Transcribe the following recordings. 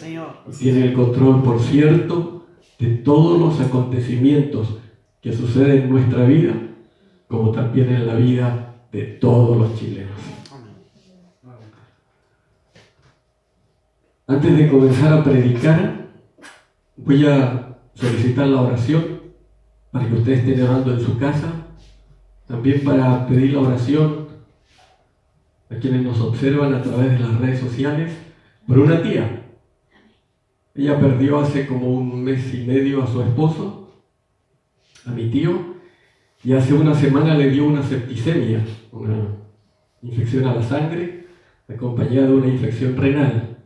Señor. Tiene el control, por cierto, de todos los acontecimientos que suceden en nuestra vida, como también en la vida de todos los chilenos. Antes de comenzar a predicar, voy a solicitar la oración para que ustedes estén orando en su casa, también para pedir la oración a quienes nos observan a través de las redes sociales por una tía. Ella perdió hace como 1 mes y medio a su esposo, a mi tío, y hace una semana le dio una septicemia, una infección a la sangre, acompañada de una infección renal.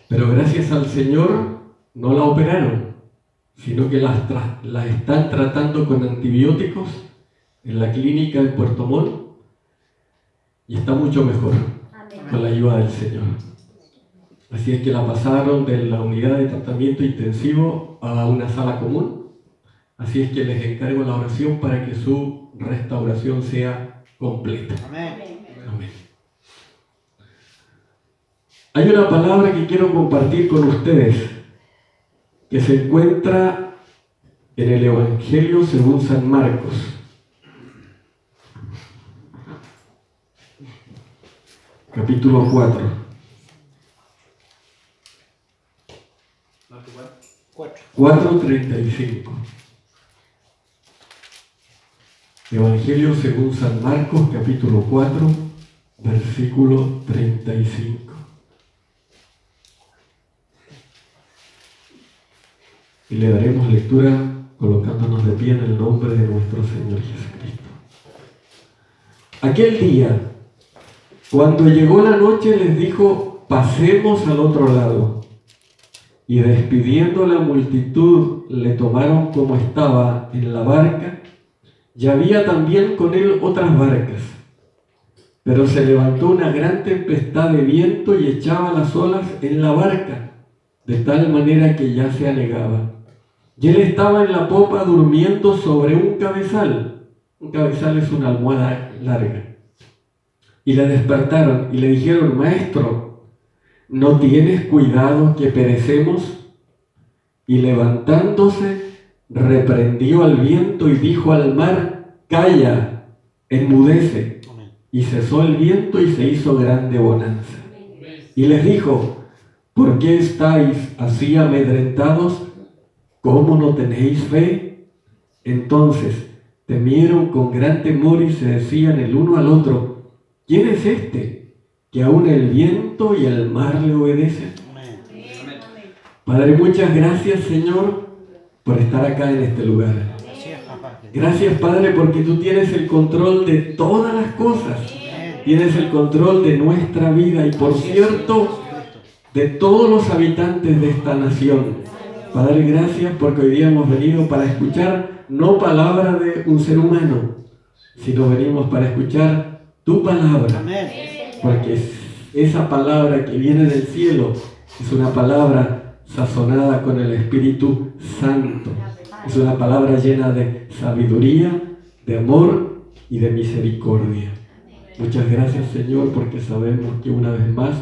Pero gracias al Señor no la operaron, sino que la están tratando con antibióticos en la clínica en Puerto Montt y está mucho mejor con la ayuda del Señor. Así es que la pasaron de la unidad de tratamiento intensivo a una sala común. Así es que les encargo la oración para que su restauración sea completa. Amén. Amén. Hay una palabra que quiero compartir con ustedes que se encuentra en el Evangelio según San Marcos. Capítulo 4. 4:35. Evangelio según San Marcos, capítulo 4, versículo 35. Y le daremos lectura colocándonos de pie en el nombre de nuestro Señor Jesucristo. Aquel día, cuando llegó la noche, les dijo: pasemos al otro lado. Y despidiendo a la multitud, le tomaron como estaba en la barca, y había también con él otras barcas. Pero se levantó una gran tempestad de viento y echaba las olas en la barca, de tal manera que ya se anegaba. Y él estaba en la popa durmiendo sobre un cabezal. Un cabezal es una almohada larga. Y le despertaron y le dijeron: Maestro, ¿no tienes cuidado que perecemos? Y levantándose, reprendió al viento y dijo al mar: Calla, enmudece. Y cesó el viento y se hizo grande bonanza. Y les dijo: ¿por qué estáis así amedrentados? ¿Cómo no tenéis fe? Entonces temieron con gran temor y se decían el uno al otro: ¿quién es este que aún el viento y el mar le obedecen? Padre, muchas gracias, Señor, por estar acá en este lugar. Gracias, Padre, porque tú tienes el control de todas las cosas. Tienes el control de nuestra vida y, por cierto, de todos los habitantes de esta nación. Padre, gracias porque hoy día hemos venido para escuchar no palabra de un ser humano, sino venimos para escuchar tu palabra. Porque esa palabra que viene del cielo es una palabra sazonada con el Espíritu Santo. Es una palabra llena de sabiduría, de amor y de misericordia. Muchas gracias, Señor, porque sabemos que una vez más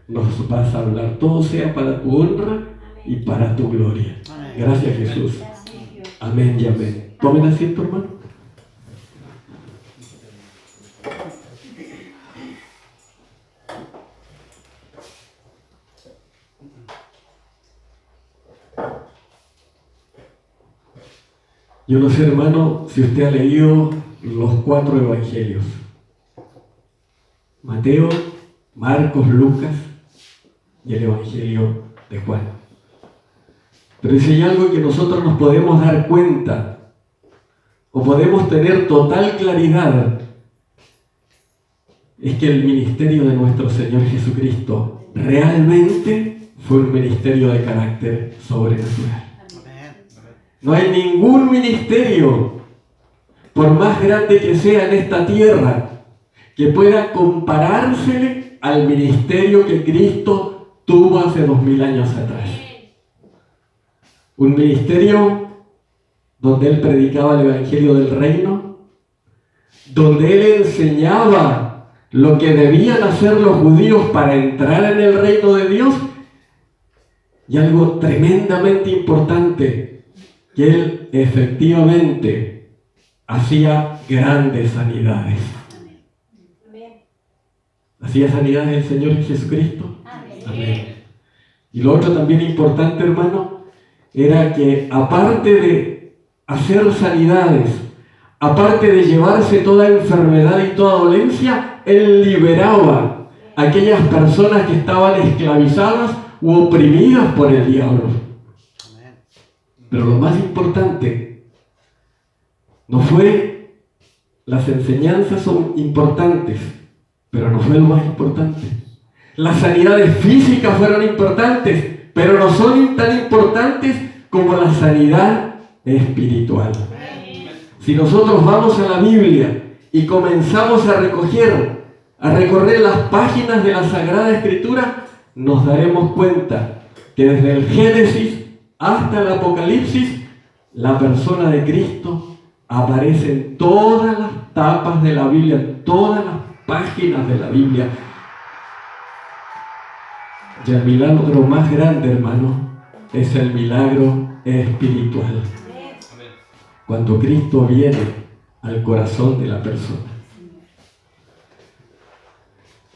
nos vas a hablar. Todo sea para tu honra y para tu gloria. Gracias, Jesús. Amén y amén. Tomen asiento, hermano. Yo no sé, hermano, si usted ha leído los 4 evangelios: Mateo, Marcos, Lucas y el evangelio de Juan. Pero si hay algo que nosotros nos podemos dar cuenta o podemos tener total claridad, es que el ministerio de nuestro Señor Jesucristo realmente fue un ministerio de carácter sobrenatural. No hay ningún ministerio, por más grande que sea en esta tierra, que pueda comparársele al ministerio que Cristo tuvo hace 2000 años atrás. Un ministerio donde Él predicaba el Evangelio del Reino, donde Él enseñaba lo que debían hacer los judíos para entrar en el reino de Dios, y algo tremendamente importante, que Él efectivamente hacía grandes sanidades. ¿Hacía sanidades el Señor Jesucristo? Amén. Y lo otro también importante, hermano, era que aparte de hacer sanidades, aparte de llevarse toda enfermedad y toda dolencia, Él liberaba a aquellas personas que estaban esclavizadas u oprimidas por el diablo. Pero lo más importante no fue, las enseñanzas son importantes, pero no fue lo más importante. Las sanidades físicas fueron importantes, pero no son tan importantes como la sanidad espiritual. Si nosotros vamos a la Biblia y comenzamos a recorrer las páginas de la Sagrada Escritura, nos daremos cuenta que desde el Génesis hasta el Apocalipsis, la persona de Cristo aparece en todas las tapas de la Biblia, en todas las páginas de la Biblia. Y el milagro más grande, hermano, es el milagro espiritual. Cuando Cristo viene al corazón de la persona.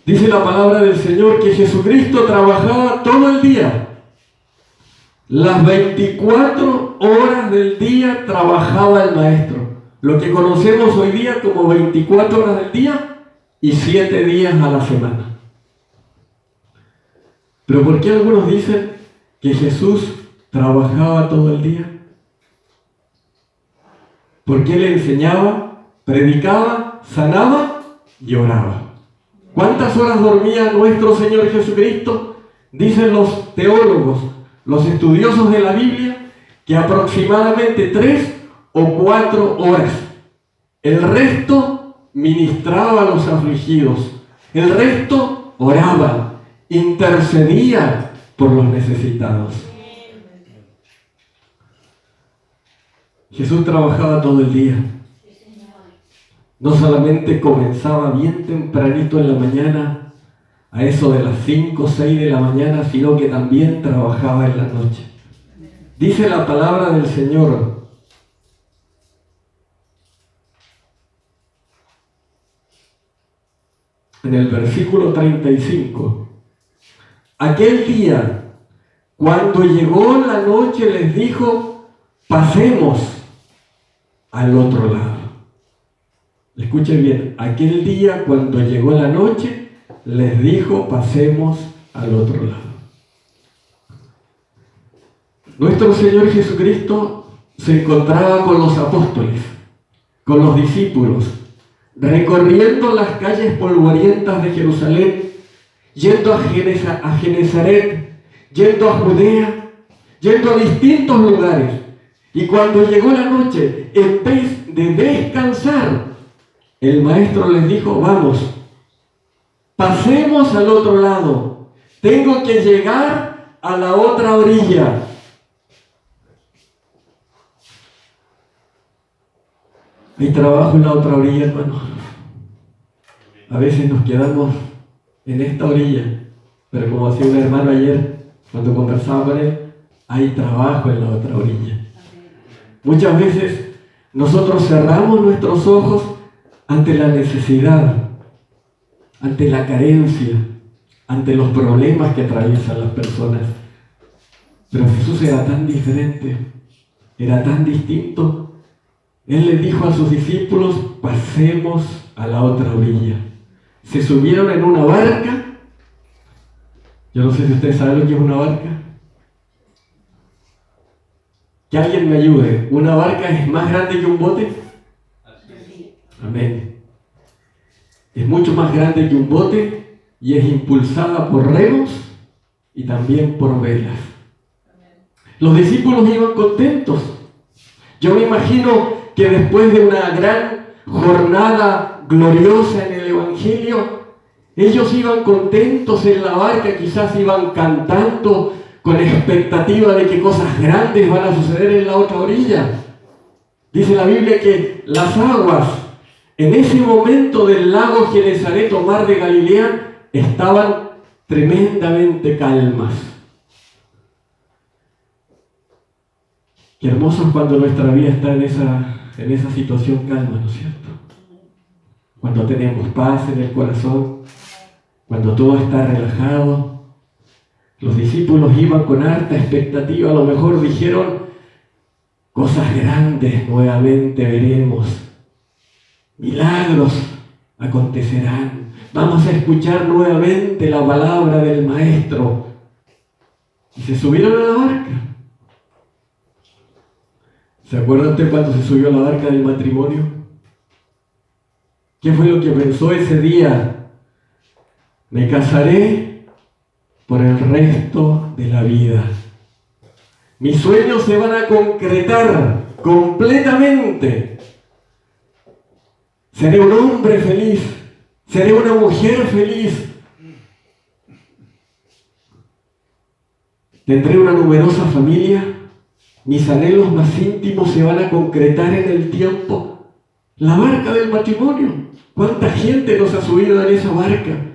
Dice la palabra del Señor que Jesucristo trabajaba todo el día. Las 24 horas del día trabajaba el Maestro. Lo que conocemos hoy día como 24 horas del día y 7 días a la semana. Pero ¿por qué algunos dicen que Jesús trabajaba todo el día? Porque Él enseñaba, predicaba, sanaba y oraba. ¿Cuántas horas dormía nuestro Señor Jesucristo? Dicen los teólogos, los estudiosos de la Biblia, que aproximadamente 3 o 4 horas. El resto ministraba a los afligidos. El resto oraba, intercedía por los necesitados. Jesús trabajaba todo el día. No solamente comenzaba bien tempranito en la mañana, a eso de las 5 o 6 de la mañana, sino que también trabajaba en la noche. Dice la palabra del Señor: en el versículo 35, aquel día, cuando llegó la noche, les dijo: pasemos al otro lado. Escuchen bien, aquel día, cuando llegó la noche, les dijo: pasemos al otro lado. Nuestro Señor Jesucristo se encontraba con los apóstoles, con los discípulos, recorriendo las calles polvorientas de Jerusalén, yendo a Genezaret, yendo a Judea, yendo a distintos lugares. Y cuando llegó la noche, en vez de descansar, el Maestro les dijo: vamos, pasemos al otro lado. Tengo que llegar a la otra orilla. Hay trabajo en la otra orilla, hermano. A veces nos quedamos en esta orilla, pero como decía un hermano ayer, cuando conversaba con él, hay trabajo en la otra orilla. Muchas veces nosotros cerramos nuestros ojos ante la necesidad, ante la carencia, ante los problemas que atraviesan las personas. Pero Jesús era tan diferente, era tan distinto. Él les dijo a sus discípulos: pasemos a la otra orilla. Se subieron en una barca. Yo no sé si ustedes saben lo que es una barca. Que alguien me ayude. ¿Una barca es más grande que un bote? Amén. Es mucho más grande que un bote y es impulsada por remos y también por velas. Los discípulos iban contentos. Yo me imagino que después de una gran jornada gloriosa en el Evangelio, ellos iban contentos en la barca, quizás iban cantando con expectativa de que cosas grandes van a suceder en la otra orilla. Dice la Biblia que las aguas en ese momento del lago Genezaret o mar de Galilea estaban tremendamente calmas. Qué hermoso es cuando nuestra vida está en esa situación calma, ¿no es cierto? Cuando tenemos paz en el corazón, cuando todo está relajado. Los discípulos iban con harta expectativa, a lo mejor dijeron, cosas grandes nuevamente veremos, milagros acontecerán, vamos a escuchar nuevamente la palabra del Maestro. Y se subieron a la barca. ¿Se acuerda usted cuando se subió a la barca del matrimonio? ¿Qué fue lo que pensó ese día? Me casaré por el resto de la vida. Mis sueños se van a concretar completamente. Seré un hombre feliz. Seré una mujer feliz. Tendré una numerosa familia. Mis anhelos más íntimos se van a concretar en el tiempo. La barca del matrimonio. ¿Cuánta gente nos ha subido en esa barca?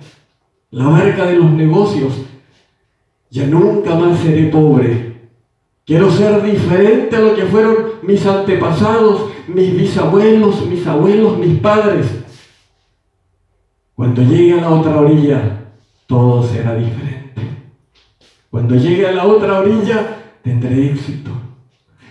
La barca de los negocios. Ya nunca más seré pobre. Quiero ser diferente a lo que fueron mis antepasados, mis bisabuelos, mis abuelos, mis padres. Cuando llegue a la otra orilla, todo será diferente. Cuando llegue a la otra orilla, tendré éxito.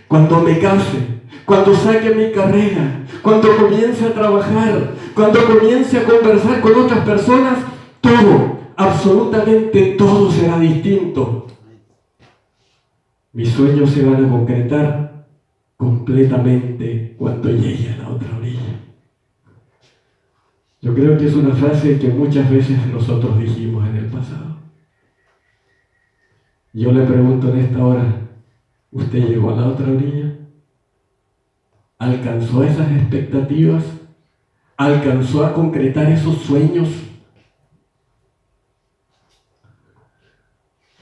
Cuando me case, cuando saque mi carrera, cuando comience a trabajar, cuando comience a conversar con otras personas, todo, absolutamente todo será distinto. Mis sueños se van a concretar completamente cuando llegue a la otra orilla. Yo creo que es una frase que muchas veces nosotros dijimos en el pasado. Yo le pregunto en esta hora, ¿usted llegó a la otra orilla? ¿Alcanzó esas expectativas? ¿Alcanzó a concretar esos sueños?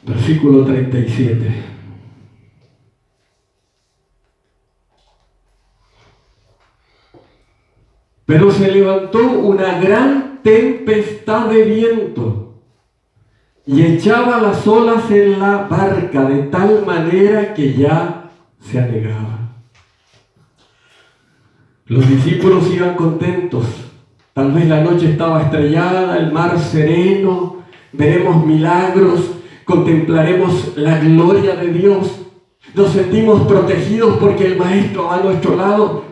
Versículo 37. Pero se levantó una gran tempestad de viento y echaba las olas en la barca de tal manera que ya se anegaba. Los discípulos iban contentos. Tal vez la noche estaba estrellada, el mar sereno, veremos milagros, contemplaremos la gloria de Dios. Nos sentimos protegidos porque el Maestro va a nuestro lado.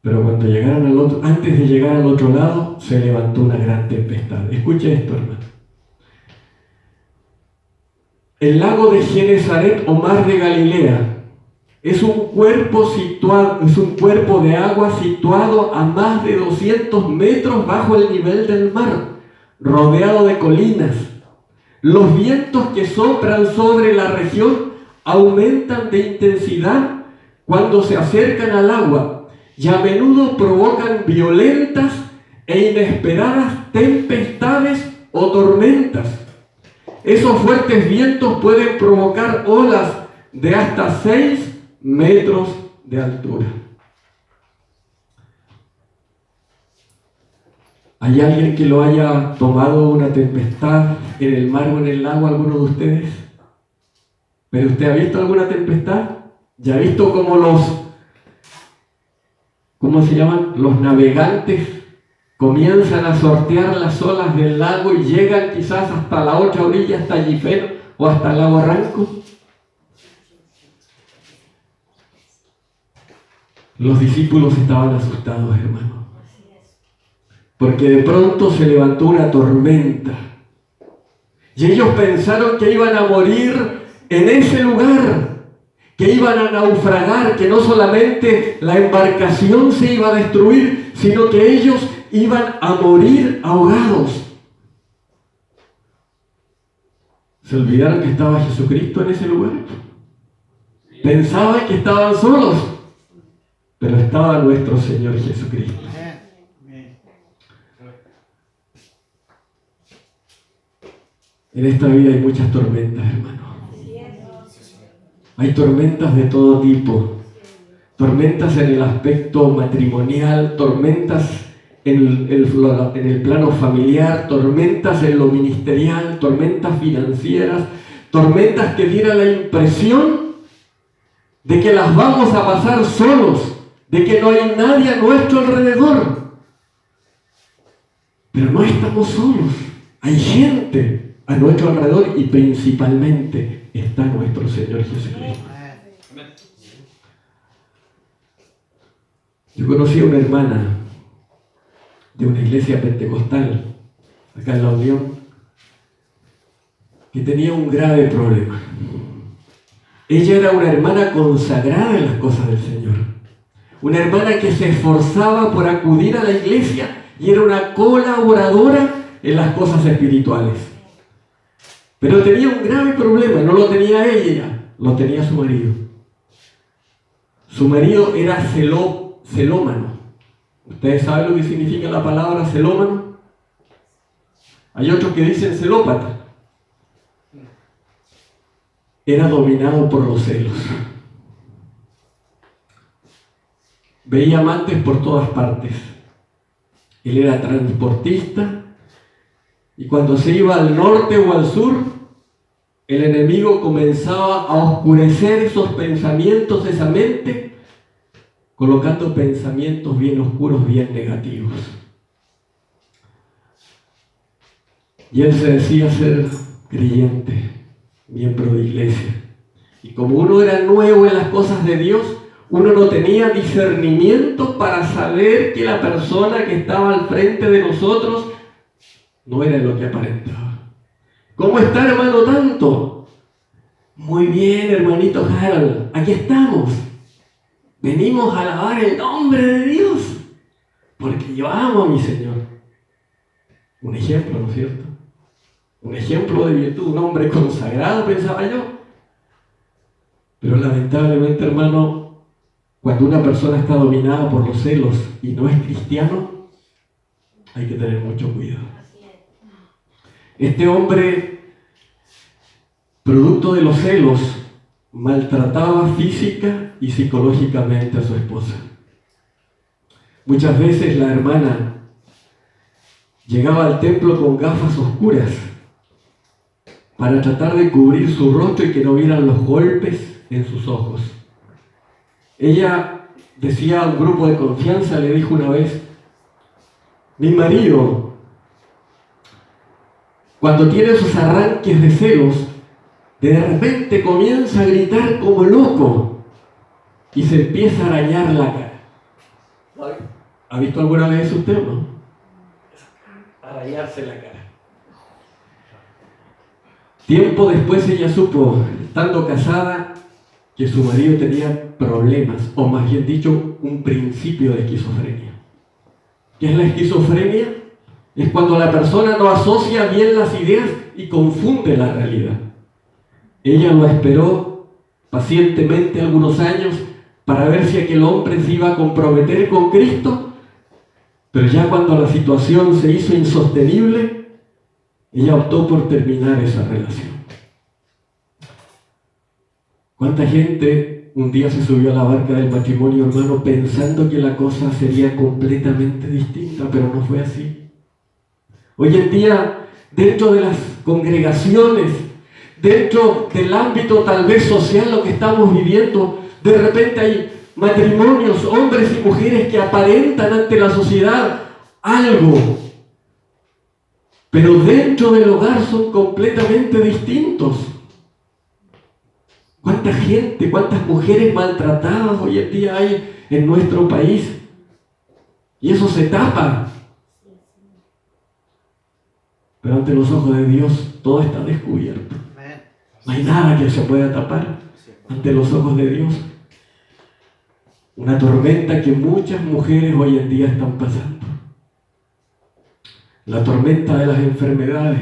Pero cuando llegaron antes de llegar al otro lado, se levantó una gran tempestad. Escuche esto, hermano. El lago de Genesaret o mar de Galilea es un cuerpo de agua situado a más de 200 metros bajo el nivel del mar, rodeado de colinas. Los vientos que soplan sobre la región aumentan de intensidad cuando se acercan al agua y a menudo provocan violentas e inesperadas tempestades o tormentas. Esos fuertes vientos pueden provocar olas de hasta 6 metros de altura. ¿Hay alguien que lo haya tomado una tempestad en el mar o en el lago, alguno de ustedes? ¿Pero usted ha visto alguna tempestad? ¿Ya ha visto cómo los navegantes comienzan a sortear las olas del lago y llegan quizás hasta la otra orilla, hasta Yifeno o hasta el lago Ranco? Los discípulos estaban asustados, hermano, porque de pronto se levantó una tormenta y ellos pensaron que iban a morir en ese lugar, que iban a naufragar, que no solamente la embarcación se iba a destruir, sino que ellos iban a morir ahogados. ¿Se olvidaron que estaba Jesucristo en ese lugar? Pensaban que estaban solos, pero estaba nuestro Señor Jesucristo. En esta vida hay muchas tormentas, hermano. Hay tormentas de todo tipo. Tormentas en el aspecto matrimonial, tormentas en el plano familiar, tormentas en lo ministerial, tormentas financieras, tormentas que dieran la impresión de que las vamos a pasar solos, de que no hay nadie a nuestro alrededor. Pero no estamos solos, hay gente a nuestro alrededor y principalmente está nuestro Señor Jesucristo. Yo conocí a una hermana de una iglesia pentecostal, acá en La Unión, que tenía un grave problema. Ella era una hermana consagrada en las cosas del Señor. Una hermana que se esforzaba por acudir a la iglesia y era una colaboradora en las cosas espirituales. Pero tenía un grave problema, no lo tenía ella, lo tenía su marido. Su marido era celómano. ¿Ustedes saben lo que significa la palabra celómano? Hay otros que dicen celópata. Era dominado por los celos. Veía amantes por todas partes. Él era transportista y cuando se iba al norte o al sur, el enemigo comenzaba a oscurecer esos pensamientos, esa mente, colocando pensamientos bien oscuros, bien negativos. Y él se decía ser creyente, miembro de iglesia. Y como uno era nuevo en las cosas de Dios, uno no tenía discernimiento para saber que la persona que estaba al frente de nosotros no era lo que aparentaba. ¿Cómo está, hermano tanto? Muy bien, hermanito Harold, aquí estamos. Venimos a alabar el nombre de Dios, porque yo amo a mi Señor. Un ejemplo, ¿no es cierto? Un ejemplo de virtud, un hombre consagrado, pensaba yo. Pero lamentablemente, hermano, cuando una persona está dominada por los celos y no es cristiano, hay que tener mucho cuidado. Este hombre, producto de los celos, maltrataba física y psicológicamente a su esposa. Muchas veces la hermana llegaba al templo con gafas oscuras para tratar de cubrir su rostro y que no vieran los golpes en sus ojos. Ella decía a un grupo de confianza, le dijo una vez: mi marido, cuando tiene sus arranques de celos, de repente comienza a gritar como loco y se empieza a arañar la cara. ¿Ha visto alguna vez eso usted o no? Arañarse la cara. Tiempo después ella supo, estando casada, que su marido tenía problemas, o más bien dicho, un principio de esquizofrenia. ¿Qué es la esquizofrenia? Es cuando la persona no asocia bien las ideas y confunde la realidad. Ella lo esperó pacientemente algunos años para ver si aquel hombre se iba a comprometer con Cristo, pero ya cuando la situación se hizo insostenible, ella optó por terminar esa relación. ¿Cuánta gente un día se subió a la barca del matrimonio, hermano, pensando que la cosa sería completamente distinta, pero no fue así? Hoy en día, dentro de las congregaciones, dentro del ámbito tal vez social, lo que estamos viviendo, de repente hay matrimonios, hombres y mujeres que aparentan ante la sociedad algo, pero dentro del hogar son completamente distintos. ¿Cuánta gente, cuántas mujeres maltratadas hoy en día hay en nuestro país? Y eso se tapa. Pero ante los ojos de Dios todo está descubierto. No hay nada que se pueda tapar ante los ojos de Dios. Una tormenta que muchas mujeres hoy en día están pasando. La tormenta de las enfermedades.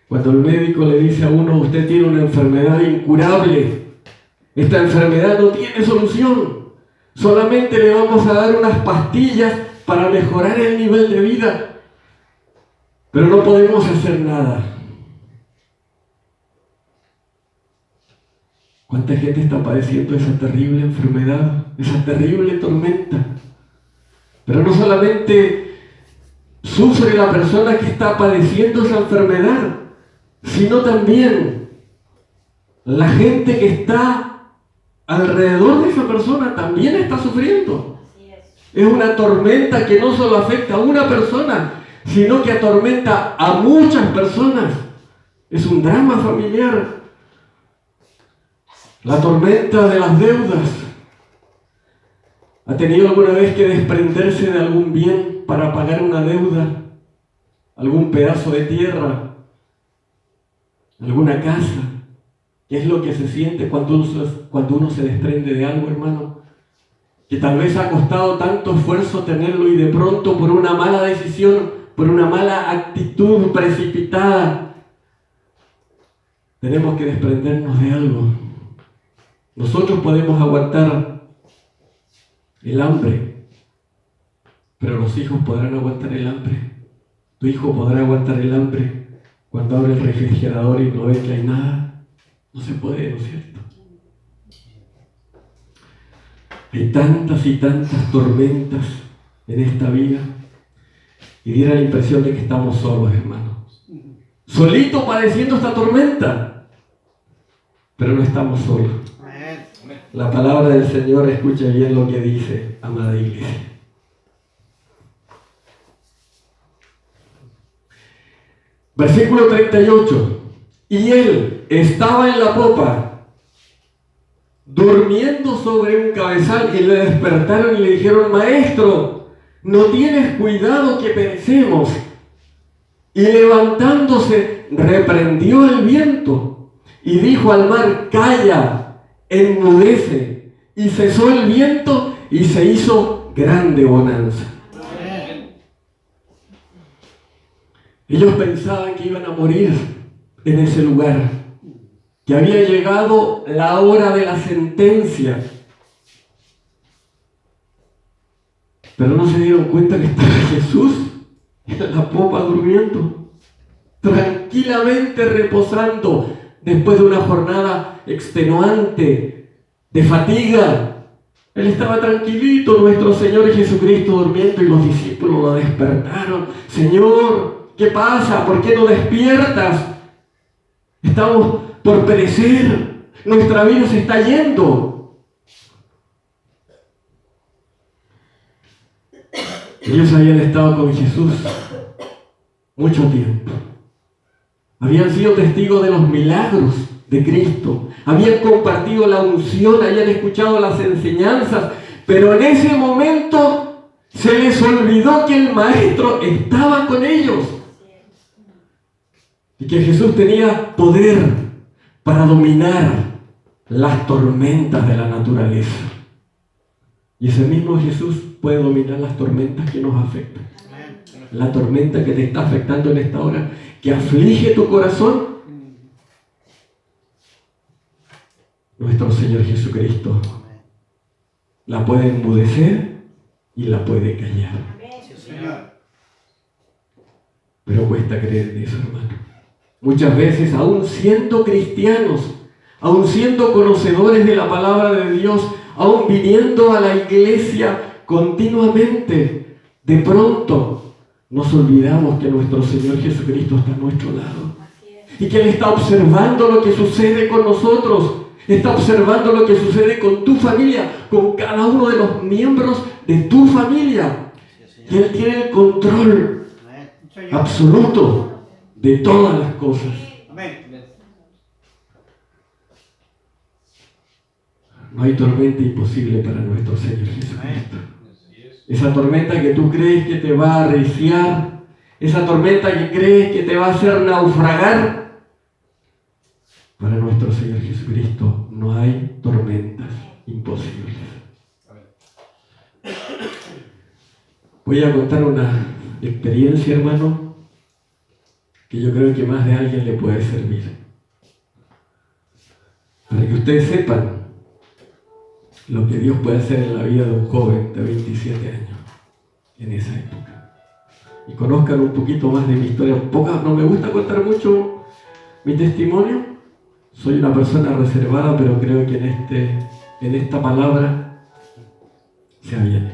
Cuando el médico le dice a uno: usted tiene una enfermedad incurable, esta enfermedad no tiene solución, solamente le vamos a dar unas pastillas para mejorar el nivel de vida, pero no podemos hacer nada. ¿Cuánta gente está padeciendo esa terrible enfermedad, esa terrible tormenta? Pero no solamente sufre la persona que está padeciendo esa enfermedad, sino también la gente que está alrededor de esa persona también está sufriendo. Es una tormenta que no solo afecta a una persona, sino que atormenta a muchas personas. Es un drama familiar. La tormenta de las deudas. ¿Ha tenido alguna vez que desprenderse de algún bien para pagar una deuda? ¿Algún pedazo de tierra? ¿Alguna casa? ¿Qué es lo que se siente cuando uno se desprende de algo, hermano? Que tal vez ha costado tanto esfuerzo tenerlo y de pronto por una mala decisión, por una mala actitud precipitada, tenemos que desprendernos de algo. Nosotros podemos aguantar el hambre, pero los hijos podrán aguantar el hambre. Tu hijo podrá aguantar el hambre cuando abre el refrigerador y no ve que hay nada. No se puede, ¿no es cierto? Hay tantas y tantas tormentas en esta vida y diera la impresión de que estamos solos, hermanos. Solitos padeciendo esta tormenta, pero no estamos solos. La palabra del Señor, escucha bien lo que dice, amada iglesia. Versículo 38. Y él estaba en la popa, durmiendo sobre un cabezal, y le despertaron y le dijeron: Maestro, ¿no tienes cuidado que perecemos? Y levantándose, reprendió el viento y dijo al mar: Calla, enmudece. Y cesó el viento y se hizo grande bonanza. Ellos pensaban que iban a morir en ese lugar, que había llegado la hora de la sentencia, pero no se dieron cuenta que estaba Jesús en la popa durmiendo, tranquilamente reposando después de una jornada extenuante de fatiga. Él estaba tranquilito, nuestro Señor Jesucristo, durmiendo, y los discípulos lo despertaron. Señor, ¿qué pasa? ¿Por qué no despiertas? Estamos por perecer. Nuestra vida se está yendo. Ellos habían estado con Jesús mucho tiempo. Habían sido testigos de los milagros de Cristo. Habían compartido la unción, habían escuchado las enseñanzas, pero en ese momento se les olvidó que el Maestro estaba con ellos. Y que Jesús tenía poder para dominar las tormentas de la naturaleza. Y ese mismo Jesús puede dominar las tormentas que nos afectan. La tormenta que te está afectando en esta hora, que aflige tu corazón, nuestro Señor Jesucristo la puede enmudecer y la puede callar. Pero cuesta creer en eso, hermano. Muchas veces, aún siendo cristianos, aún siendo conocedores de la palabra de Dios, aún viniendo a la iglesia continuamente, de pronto nos olvidamos que nuestro Señor Jesucristo está a nuestro lado y que Él está observando lo que sucede con nosotros, está observando lo que sucede con tu familia, con cada uno de los miembros de tu familia, y Él tiene el control absoluto de todas las cosas. No hay tormenta imposible para nuestro Señor Jesucristo. Esa tormenta que tú crees que te va a arreciar, esa tormenta que crees que te va a hacer naufragar, para nuestro Señor Jesucristo no hay tormentas imposibles. Voy a contar una experiencia, hermano, que yo creo que más de alguien le puede servir. Para que ustedes sepan lo que Dios puede hacer en la vida de un joven de 27 años en esa época. Y conozcan un poquito más de mi historia. No me gusta contar mucho mi testimonio. Soy una persona reservada, pero creo que en esta palabra se aviene.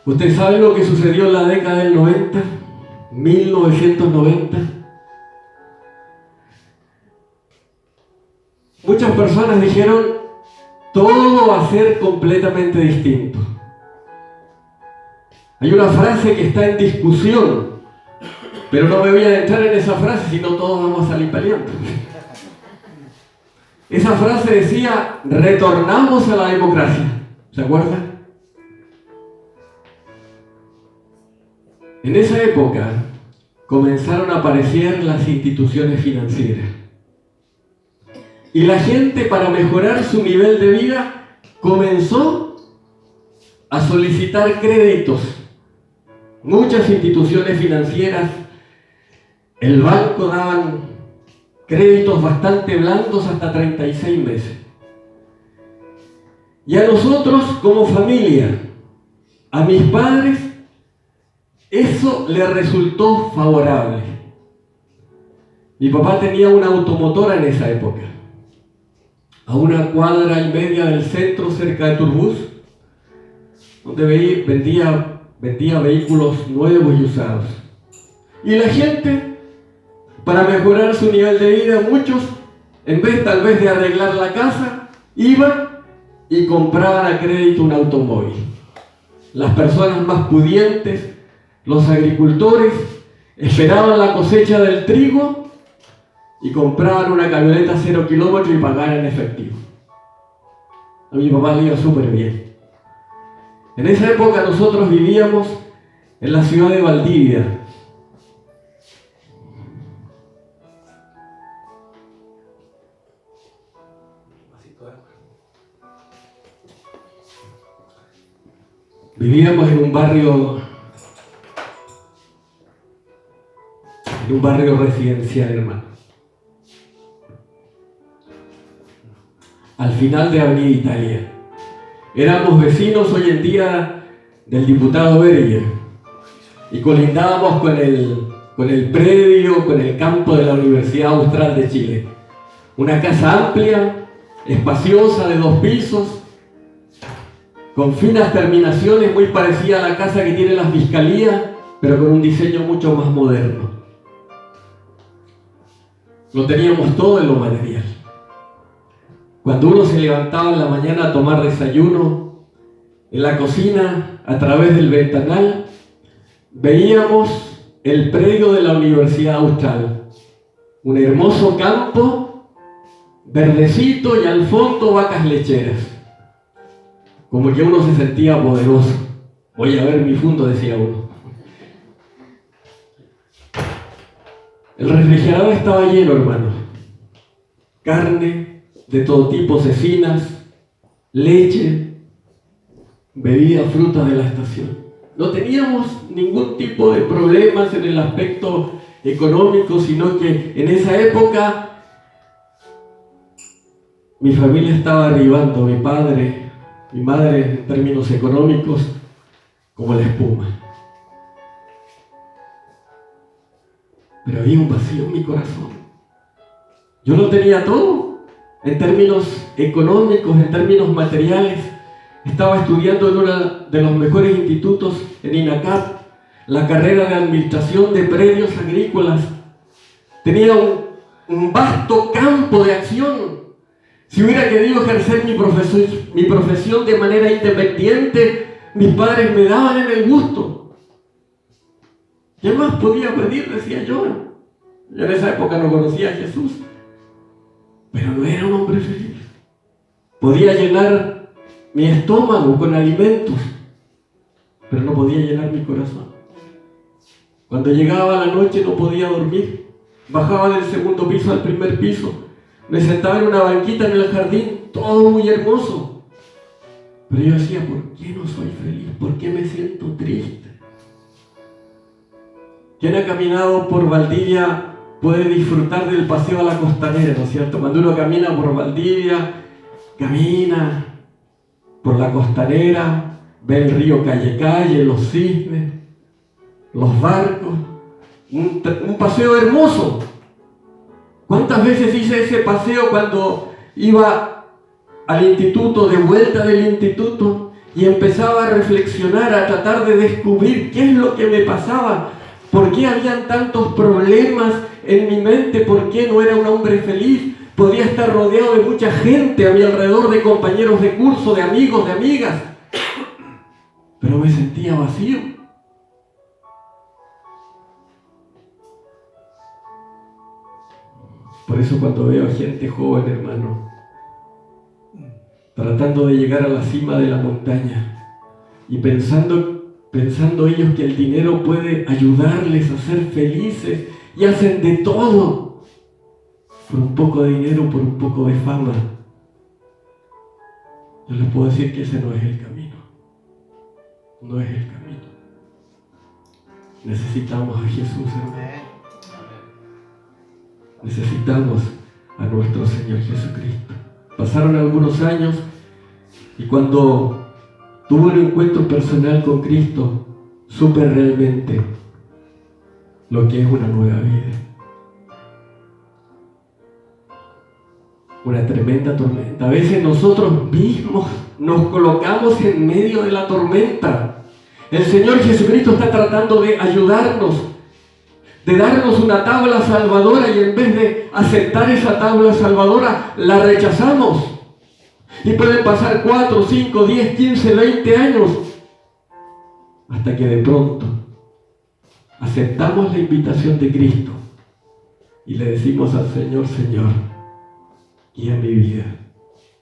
¿Usted sabe lo que sucedió en la década del 90? 1990. muchas personas dijeron, todo va a ser completamente distinto. Hay una frase que está en discusión, pero no me voy a adentrar en esa frase, sino todos vamos a salir peleando. Esa frase decía, retornamos a la democracia. ¿Se acuerdan? En esa época comenzaron a aparecer las instituciones financieras. Y la gente, para mejorar su nivel de vida, comenzó a solicitar créditos. Muchas instituciones financieras, el banco daban créditos bastante blandos hasta 36 meses. Y a nosotros como familia, a mis padres, eso le resultó favorable. Mi papá tenía una automotora en esa época, a 1,5 cuadras del centro, cerca de Turbus, donde vendía vehículos nuevos y usados. Y la gente, para mejorar su nivel de vida, muchos, en vez tal vez de arreglar la casa, iban y compraban a crédito un automóvil. Las personas más pudientes, los agricultores, esperaban la cosecha del trigo y compraban una camioneta 0 kilómetros y pagaban en efectivo. A mi papá le iba súper bien. En esa época nosotros vivíamos en la ciudad de Valdivia. Vivíamos en un barrio residencial, hermano. Al final de Avenida Italia. Éramos vecinos hoy en día del diputado Berger y colindábamos con el predio, con el campo de la Universidad Austral de Chile. Una casa amplia, espaciosa, de 2 pisos, con finas terminaciones, muy parecida a la casa que tiene la Fiscalía, pero con un diseño mucho más moderno. Lo teníamos todo en lo material. Cuando uno se levantaba en la mañana a tomar desayuno, en la cocina, a través del ventanal, veíamos el predio de la Universidad Austral. Un hermoso campo, verdecito, y al fondo vacas lecheras. Como que uno se sentía poderoso. Voy a ver mi fondo, decía uno. El refrigerador estaba lleno, hermano. Carne de todo tipo, cecinas, leche, bebidas, frutas de la estación. No teníamos ningún tipo de problemas en el aspecto económico, sino que en esa época mi familia estaba arribando, mi padre, mi madre, en términos económicos, como la espuma. Pero había un vacío en mi corazón. Yo lo tenía todo, en términos económicos, en términos materiales. Estaba estudiando en uno de los mejores institutos en INACAP, la carrera de Administración de Predios Agrícolas. Tenía un vasto campo de acción. Si hubiera querido ejercer mi profesión de manera independiente, mis padres me daban en el gusto. ¿Qué más podía pedir? Decía yo. Yo en esa época no conocía a Jesús, pero no era un hombre feliz. Podía llenar mi estómago con alimentos, pero no podía llenar mi corazón. Cuando llegaba la noche no podía dormir. Bajaba del 2º piso al 1er piso. Me sentaba en una banquita en el jardín, todo muy hermoso. Pero yo decía, ¿por qué no soy feliz? ¿Por qué me siento triste? ¿Quién ha caminado por Valdivia puede disfrutar del paseo a la costanera, ¿no es cierto? Cuando uno camina por Valdivia, camina por la costanera, ve el río Calle, los cisnes, los barcos, un paseo hermoso. ¿Cuántas veces hice ese paseo cuando iba al instituto, de vuelta del instituto, y empezaba a reflexionar, a tratar de descubrir qué es lo que me pasaba? ¿Por qué habían tantos problemas en mi mente por qué no era un hombre feliz. Podía estar rodeado de mucha gente a mi alrededor, de compañeros de curso, de amigos, de amigas, pero me sentía vacío. Por eso cuando veo a gente joven, hermano, tratando de llegar a la cima de la montaña y pensando ellos que el dinero puede ayudarles a ser felices y hacen de todo por un poco de dinero, por un poco de fama, yo les puedo decir que ese no es el camino. No es el camino. Necesitamos a Jesús, hermano. Necesitamos a nuestro Señor Jesucristo. Pasaron algunos años y cuando tuve un encuentro personal con Cristo, supe realmente lo que es una nueva vida. Una tremenda tormenta. A veces nosotros mismos nos colocamos en medio de la tormenta. El Señor Jesucristo está tratando de ayudarnos, de darnos una tabla salvadora, y en vez de aceptar esa tabla salvadora, la rechazamos. Y pueden pasar 4, 5, 10, 15, 20 años hasta que de pronto aceptamos la invitación de Cristo y le decimos al Señor: Señor, guía mi vida,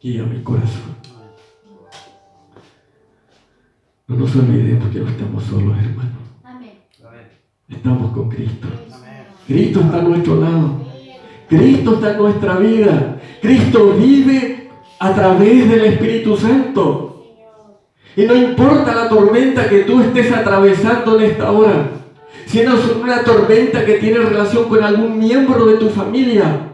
guía mi corazón. No nos olvidemos que no estamos solos, hermano. Estamos con Cristo. Cristo está a nuestro lado. Cristo está en nuestra vida. Cristo vive a través del Espíritu Santo. Y no importa la tormenta que tú estés atravesando en esta hora, si no es una tormenta que tiene relación con algún miembro de tu familia,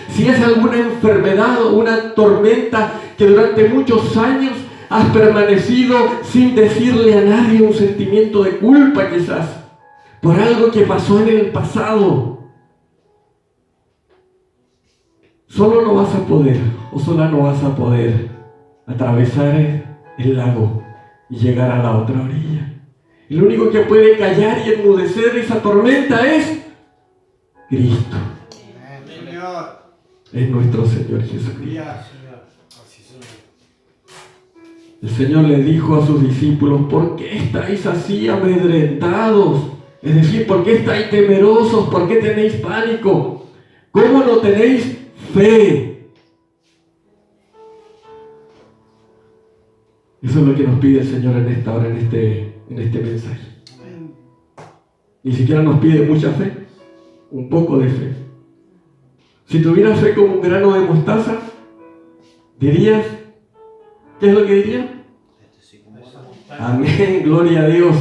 si es alguna enfermedad o una tormenta que durante muchos años has permanecido sin decirle a nadie, un sentimiento de culpa quizás, por algo que pasó en el pasado, solo no vas a poder, o sola no vas a poder atravesar el lago y llegar a la otra orilla. Y lo único que puede callar y enmudecer esa tormenta es Cristo. Es nuestro Señor Jesucristo. El Señor le dijo a sus discípulos: ¿por qué estáis así amedrentados? Es decir, ¿por qué estáis temerosos? ¿Por qué tenéis pánico? ¿Cómo no tenéis fe? Eso es lo que nos pide el Señor en esta hora, en este mensaje. Ni siquiera nos pide mucha fe, un poco de fe. Si tuvieras fe como un grano de mostaza, dirías, ¿qué es lo que diría? Amén, gloria a Dios.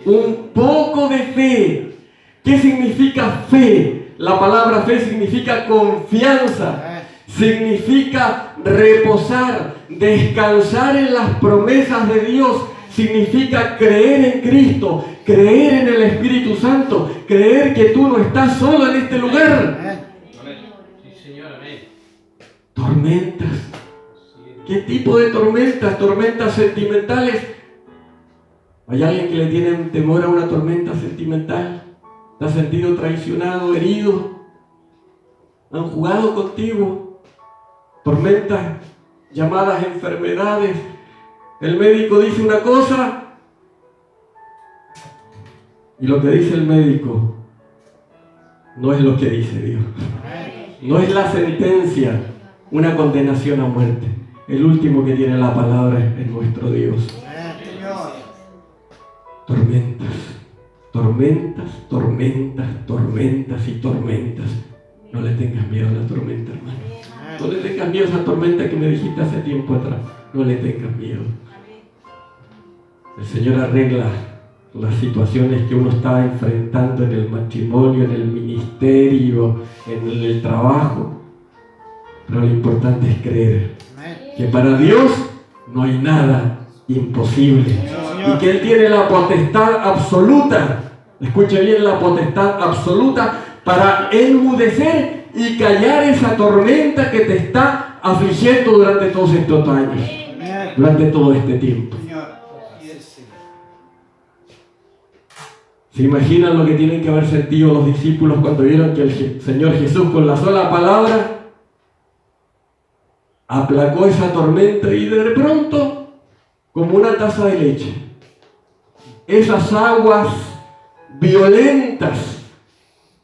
Un poco de fe. ¿Qué significa fe? La palabra fe significa confianza, significa reposar, descansar en las promesas de Dios, significa creer en Cristo, creer en el Espíritu Santo, creer que tú no estás solo en este lugar. Tormentas. ¿Qué tipo de tormentas? Tormentas sentimentales. ¿Hay alguien que le tiene temor a una tormenta sentimental? ¿Te has sentido traicionado, herido? ¿Han jugado contigo? Tormentas llamadas enfermedades. El médico dice una cosa y lo que dice el médico no es lo que dice Dios. No es la sentencia, una condenación a muerte. El último que tiene la palabra es nuestro Dios. Tormentas, tormentas, tormentas, tormentas y tormentas. No le tengas miedo a la tormenta, hermano. No le tengas miedo a esa tormenta que me dijiste hace tiempo atrás. No le tengas miedo. El Señor arregla las situaciones que uno está enfrentando en el matrimonio, en el ministerio, en el trabajo. Pero lo importante es creer que para Dios no hay nada imposible y que Él tiene la potestad absoluta, escuche bien, la potestad absoluta para enmudecer y callar esa tormenta que te está afligiendo durante todos estos años, durante todo este tiempo. ¿Se imaginan lo que tienen que haber sentido los discípulos cuando vieron que el Señor Jesús con la sola palabra aplacó esa tormenta y de pronto, como una taza de leche, esas aguas violentas,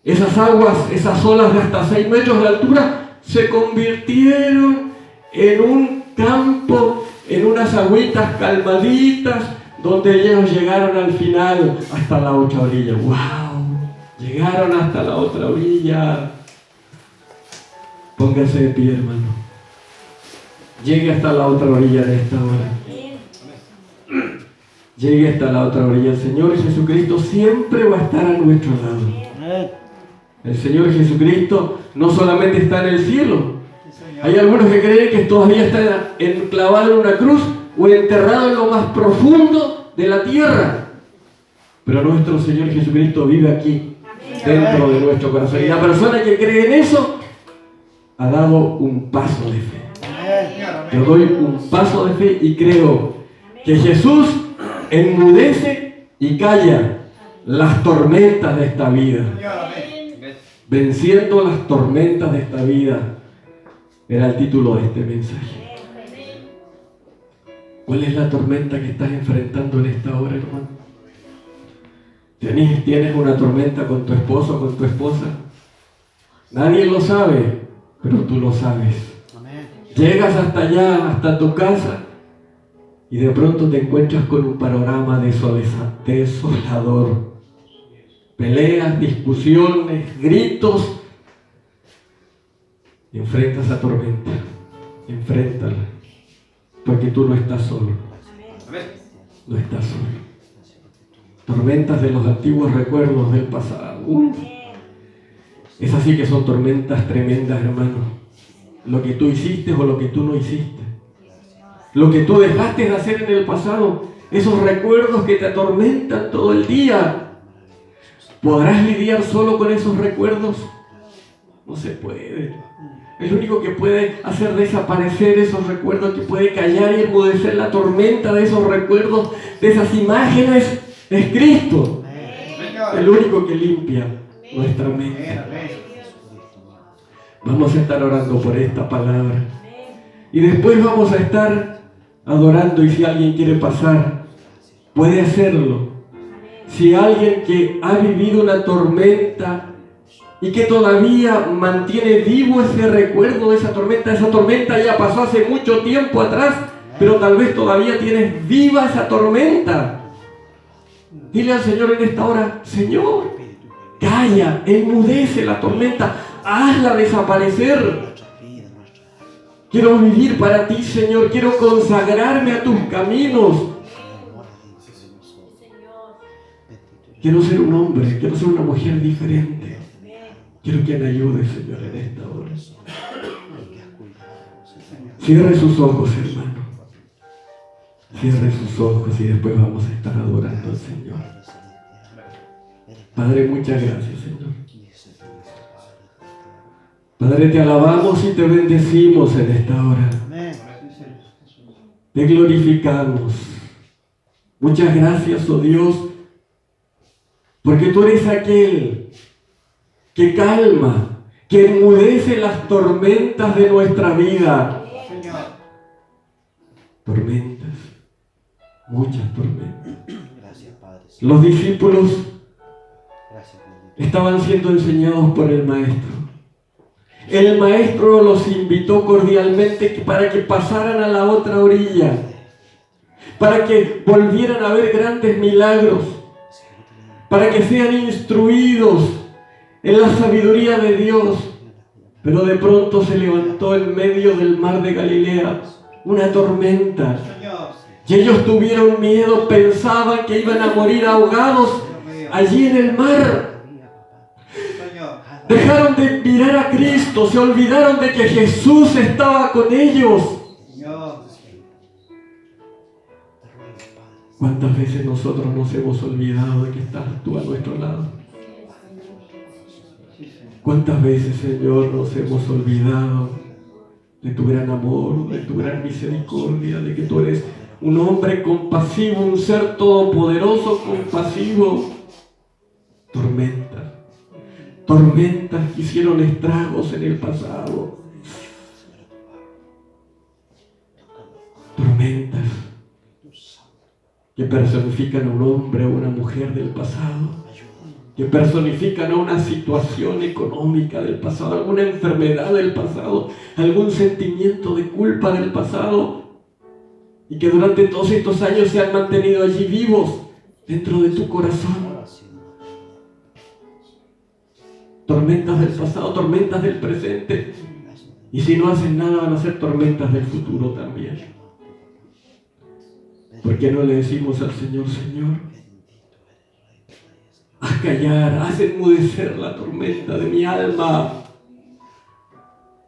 esas aguas, esas olas de hasta 6 metros de altura, se convirtieron en un campo, en unas agüitas calmaditas, donde ellos llegaron al final hasta la otra orilla. ¡Wow! Llegaron hasta la otra orilla. Póngase de pie, hermano. Llegue hasta la otra orilla de esta hora. Llegue hasta la otra orilla. El Señor Jesucristo siempre va a estar a nuestro lado. El Señor Jesucristo no solamente está en el cielo. Hay algunos que creen que todavía está enclavado en una cruz o enterrado en lo más profundo de la tierra. Pero nuestro Señor Jesucristo vive aquí, dentro de nuestro corazón. Y la persona que cree en eso ha dado un paso de fe. Yo doy un paso de fe y creo que Jesús enmudece y calla las tormentas de esta vida. Venciendo las tormentas de esta vida era el título de este mensaje. ¿Cuál es la tormenta que estás enfrentando en esta hora, hermano? ¿Tienes una tormenta con tu esposo o con tu esposa? Nadie lo sabe, pero tú lo sabes. Llegas hasta allá, hasta tu casa, y de pronto te encuentras con un panorama desolador. Peleas, discusiones, gritos. Enfrenta esa tormenta. Enfréntala. Porque tú no estás solo. No estás solo. Tormentas de los antiguos recuerdos del pasado. Esas sí que son tormentas tremendas, hermano. Lo que tú hiciste o lo que tú no hiciste. Lo que tú dejaste de hacer en el pasado. Esos recuerdos que te atormentan todo el día. ¿Podrás lidiar solo con esos recuerdos? No se puede. El único que puede hacer desaparecer esos recuerdos, que puede callar y enmudecer la tormenta de esos recuerdos, de esas imágenes, es Cristo. El único que limpia nuestra mente. Vamos a estar orando por esta palabra. Y después vamos a estar adorando, y si alguien quiere pasar, puede hacerlo. Si alguien que ha vivido una tormenta y que todavía mantiene vivo ese recuerdo de esa tormenta ya pasó hace mucho tiempo atrás, pero tal vez todavía tienes viva esa tormenta. Dile al Señor en esta hora: Señor, calla, enmudece la tormenta, hazla desaparecer. Quiero vivir para ti, Señor, quiero consagrarme a tus caminos. Quiero ser un hombre, quiero ser una mujer diferente. Quiero que me ayude, Señor, en esta hora. Cierre sus ojos, hermano. Cierre sus ojos y después vamos a estar adorando al Señor. Padre, muchas gracias, Señor. Padre, te alabamos y te bendecimos en esta hora. Te glorificamos. Muchas gracias, oh Dios, porque tú eres aquel que calma, que enmudece las tormentas de nuestra vida. Tormentas, muchas tormentas. Los discípulos estaban siendo enseñados por el Maestro. El Maestro los invitó cordialmente para que pasaran a la otra orilla, para que volvieran a ver grandes milagros, para que sean instruidos en la sabiduría de Dios. Pero de pronto se levantó en medio del mar de Galilea una tormenta. Y ellos tuvieron miedo, pensaban que iban a morir ahogados allí en el mar. Dejaron de mirar a Cristo, se olvidaron de que Jesús estaba con ellos. ¿Cuántas veces nosotros nos hemos olvidado de que estás tú a nuestro lado? ¿Cuántas veces, Señor, nos hemos olvidado de tu gran amor, de tu gran misericordia, de que tú eres un hombre compasivo, un ser todopoderoso compasivo? Tormentas que hicieron estragos en el pasado. Tormentas que personifican a un hombre o una mujer del pasado, que personifican a una situación económica del pasado, alguna enfermedad del pasado, algún sentimiento de culpa del pasado, y que durante todos estos años se han mantenido allí vivos dentro de tu corazón. Tormentas del pasado, tormentas del presente, y si no hacen nada van a ser tormentas del futuro también. ¿Por qué no le decimos al Señor: Señor, haz callar, haz enmudecer la tormenta de mi alma,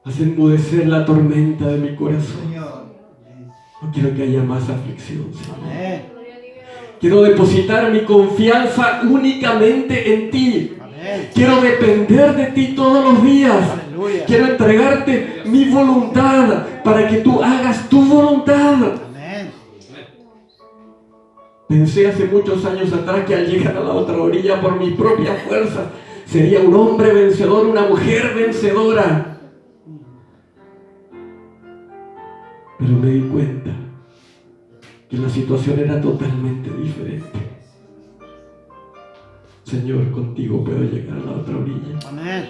haz enmudecer la tormenta de mi corazón? No quiero que haya más aflicción, Señor. Quiero depositar mi confianza únicamente en ti. Quiero depender de ti todos los días. Quiero entregarte mi voluntad para que tú hagas tu voluntad. Pensé hace muchos años atrás que al llegar a la otra orilla por mi propia fuerza sería un hombre vencedor, una mujer vencedora. Pero me di cuenta que la situación era totalmente diferente. Señor, contigo puedo llegar a la otra orilla. Amén.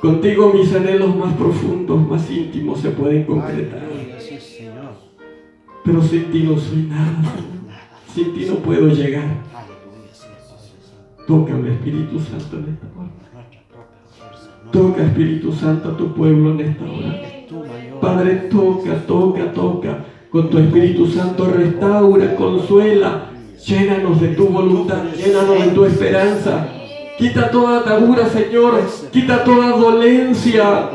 Contigo mis anhelos más profundos, más íntimos se pueden concretar. Pero sin ti no soy nada, Señor. Sin ti no puedo llegar. Tócame, Espíritu Santo, en esta hora. Toca, Espíritu Santo, a tu pueblo en esta hora. Padre, toca. Con tu Espíritu Santo restaura, consuela. Llénanos de tu voluntad, llénanos de tu esperanza. Quita toda atadura, Señor. Quita toda dolencia.